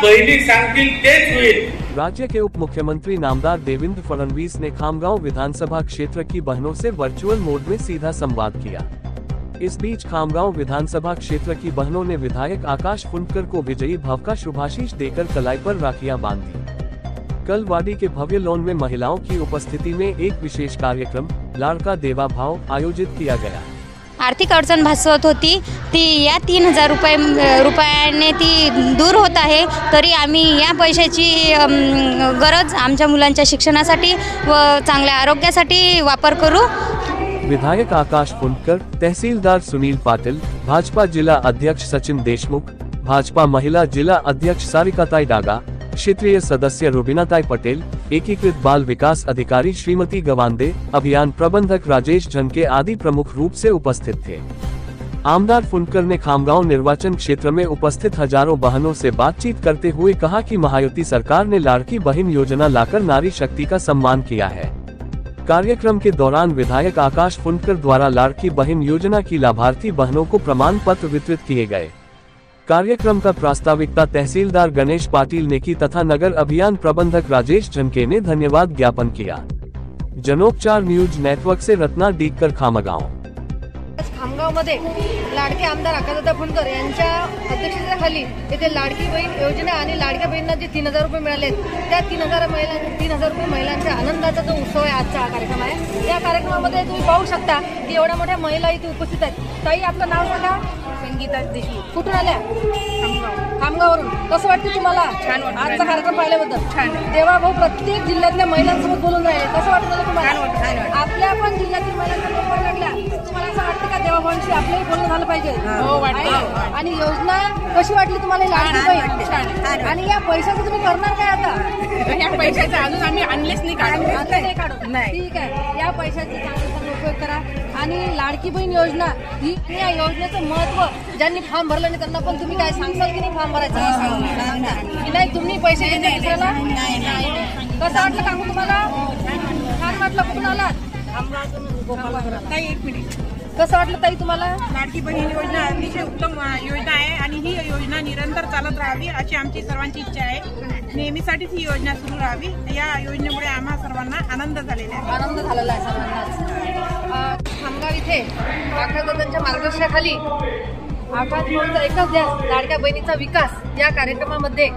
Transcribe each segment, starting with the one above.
बहिणी सांगतील तेच होईल। राज्य के उप मुख्यमंत्री नामदार देवेंद्र फडणवीस ने खामगांव विधानसभा क्षेत्र की बहनों से वर्चुअल मोड में सीधा संवाद किया। इस बीच खामगांव विधानसभा क्षेत्र की बहनों ने विधायक आकाश फुंडकर को विजयी भव का शुभाशीष देकर कलाई पर राखियां बांधी। कल वाडी के भव्य लॉन में महिलाओं की उपस्थिति में एक विशेष कार्यक्रम लाडका देवा भाव आयोजित किया गया। आर्थिक अडचण भासवत होती ती या 3000 रुपयाने ती दूर होत आहे। तरी आम्ही या पैशाची गरज आमच्या मुलांच्या शिक्षणासाठी व चांगल्या आरोग्यासाठी वापर करू। विधायक आकाश फुंडकर, तहसीलदार सुनील पाटिल, भाजपा जिला अध्यक्ष सचिन देशमुख, भाजपा महिला जिला अध्यक्ष सारिकाताई डागा, क्षेत्रीय सदस्य रुबीनाताई पटेल, एकीकृत बाल विकास अधिकारी श्रीमती गवांदे, अभियान प्रबंधक राजेश झनके आदि प्रमुख रूप से उपस्थित थे। आमदार फुंडकर ने खामगांव निर्वाचन क्षेत्र में उपस्थित हजारों बहनों से बातचीत करते हुए कहा कि महायुति सरकार ने लाड़की बहन योजना लाकर नारी शक्ति का सम्मान किया है। कार्यक्रम के दौरान विधायक आकाश फुंडकर द्वारा लाड़की बहन योजना की लाभार्थी बहनों को प्रमाण पत्र वितरित किए गए। कार्यक्रम का प्रास्ताविकता तहसीलदार गणेश पाटिल ने की तथा नगर अभियान प्रबंधक राजेश झनके ने धन्यवाद ज्ञापन किया। जनोपचार न्यूज नेटवर्क से रत्ना डीकर, खामगांव। खामगावमध्ये लाडके आमदार आकाशदादा फुंडकर यांच्या अध्यक्षतेखाली येथे लाडकी बहीण योजना आणि लाडक्या बहिणींना जे 3000 रुपये मिळाले त्या 3000 रुपये महिलांच्या आनंदाचा जो उत्सव आहे आजचा हा कार्यक्रम आहे। या कार्यक्रमामध्ये तुम्ही पाहू शकता की एवढ्या मोठ्या महिला इथे उपस्थित आहेत। ताई आपलं नाव सांगा। संगीता देशमुख। कुठून आल्या? खामगाववरून। कसं वाटतं तुम्हाला आजचा कार्यक्रम पाहिल्याबद्दल? छान। देवा भाऊ प्रत्येक जिल्ह्यातल्या महिलांसोबत बोलून राहिले, कसं वाटतं तुम्हाला? आपल्या पण जिल्ह्यातील महिलांना नोकरी लागल्या, तुम्हाला असं वाटतं का देवा भाऊंशी आपलंही बोलणं झालं पाहिजे? आणि योजना कशी वाटली तुम्हाला लाडकी बहीण? आणि या पैशाचं तुम्ही करणार काय आता? या पैशाचं अजून आम्ही आणलेच नाही, काढू ठीक आहे। या पैशाचा चांगला उपयोग करा आणि लाडकी बहीण योजना ही या योजनेचं महत्व ज्यांनी फॉर्म भरलं नाही त्यांना पण तुम्ही काय सांगताल की नाही फॉर्म भरायचं की नाही? तुम्ही पैसे घेतले दुसऱ्याला? कसं वाटलं काकू तुम्हाला? छान वाटलं। कुठून आलात? ताई एक मिनिट। कसं वाटलं ताई तुम्हाला? लाडकी बहीण योजना अतिशय उत्तम योजना आहे आणि ही योजना निरंतर चालत राहावी अशी आमची सर्वांची इच्छा आहे। नेहमीसाठीच ही योजना सुरू राहावी। या योजनेमुळे आम्हा सर्वांना आनंद झालेला आहे। आनंद झालेला आहे सर्वांनाच। खामगाव इथे आकाशदादांच्या मार्गदर्शनाखाली आकाश भाऊंचा एकच ध्यास लाडक्या बहिणीचा विकास या कार्यक्रमामध्ये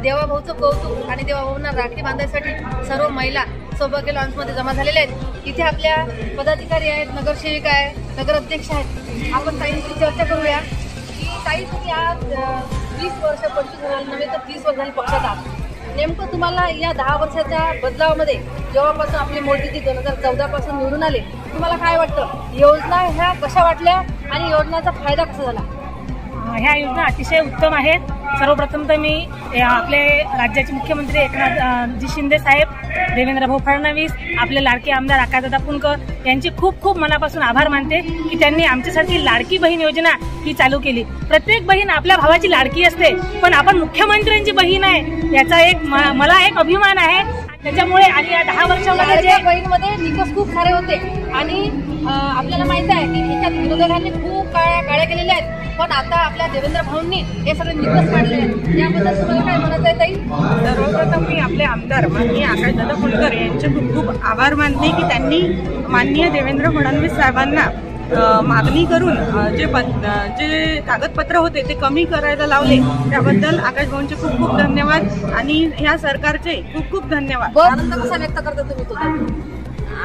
देवाभाऊचं कौतुक आणि देवाभाऊंना राखी बांधायसाठी सर्व महिला सौभाग्य लॉन्समध्ये जमा झालेल्या आहेत। इथे आपल्या पदाधिकारी आहेत, नगरसेविका आहे, नगराध्यक्ष आहेत। आपण ताईंची चर्चा करूया की ताई तुम्ही आज 20 वर्ष 25 झाली नव्हे तर 30 वर्ष झाली पक्षात आहात। नेमकं तुम्हाला या 10 वर्षाच्या बदलावामध्ये जेव्हापासून आपले मोदीजी 2014 पासून निवडून आले तुम्हाला काय वाटतं? योजना ह्या कशा वाटल्या आणि योजनेचा फायदा कसा झाला? ह्या योजना अतिशय उत्तम आहेत। सर्वप्रथम तर मी आपले राज्याचे मुख्यमंत्री एकनाथजी शिंदे साहेब, देवेंद्र भाऊ फडणवीस, आपले लाडके आमदार आकाशदादा फुंडकर यांचे खूप खूप मनापासून आभार मानते की त्यांनी आमच्यासाठी लाडकी बहीण योजना ही चालू केली। प्रत्येक बहीण आपल्या भावाची लाडकी असते, पण आपण मुख्यमंत्र्यांची बहीण आहे याचा एक मला एक अभिमान आहे। त्याच्यामुळे आणि या 10 वर्षामध्ये बहीणमध्ये निकष खूप सारे होते आणि आपल्याला माहिती आहे की याच्यात विरोधकांनी खूप काळ्या केलेल्या आहेत, पण आता आपल्या देवेंद्र भाऊंनी हे सगळे निकष काढले आहेत। याबद्दल तुम्हाला काय म्हणत आहे ताई? सर्वप्रथम मी आपले आमदार माननीय आकाशदादा फुंडकर यांचे खूप खूप आभार मानते की त्यांनी माननीय देवेंद्र फडणवीस साहेबांना मागणी करून जे कागदपत्र होते ते कमी करायला लावले, त्याबद्दल आकाश भाऊंचे खूप खूप धन्यवाद आणि ह्या सरकारचे खूप खूप धन्यवाद। आनंद कसा व्यक्त करता तुम्ही?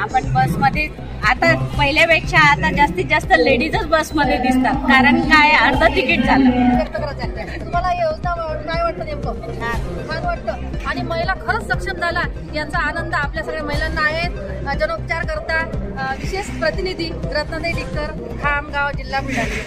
आपण बसमध्ये आता पहिल्यापेक्षा आता जास्तीत जास्त लेडीजच बसमध्ये दिसतात, कारण काय अर्ध तिकीट झालं। तुम्हाला योजना काय वाटतं? नेमकं छान वाटतं आणि महिला खरंच सक्षम झाला याचा आनंद आपल्या सगळ्या महिलांना आहे। जनोपचार करता विशेष प्रतिनिधी रत्नाताई डीकर, खामगाव, जिल्हा बुलढाणा।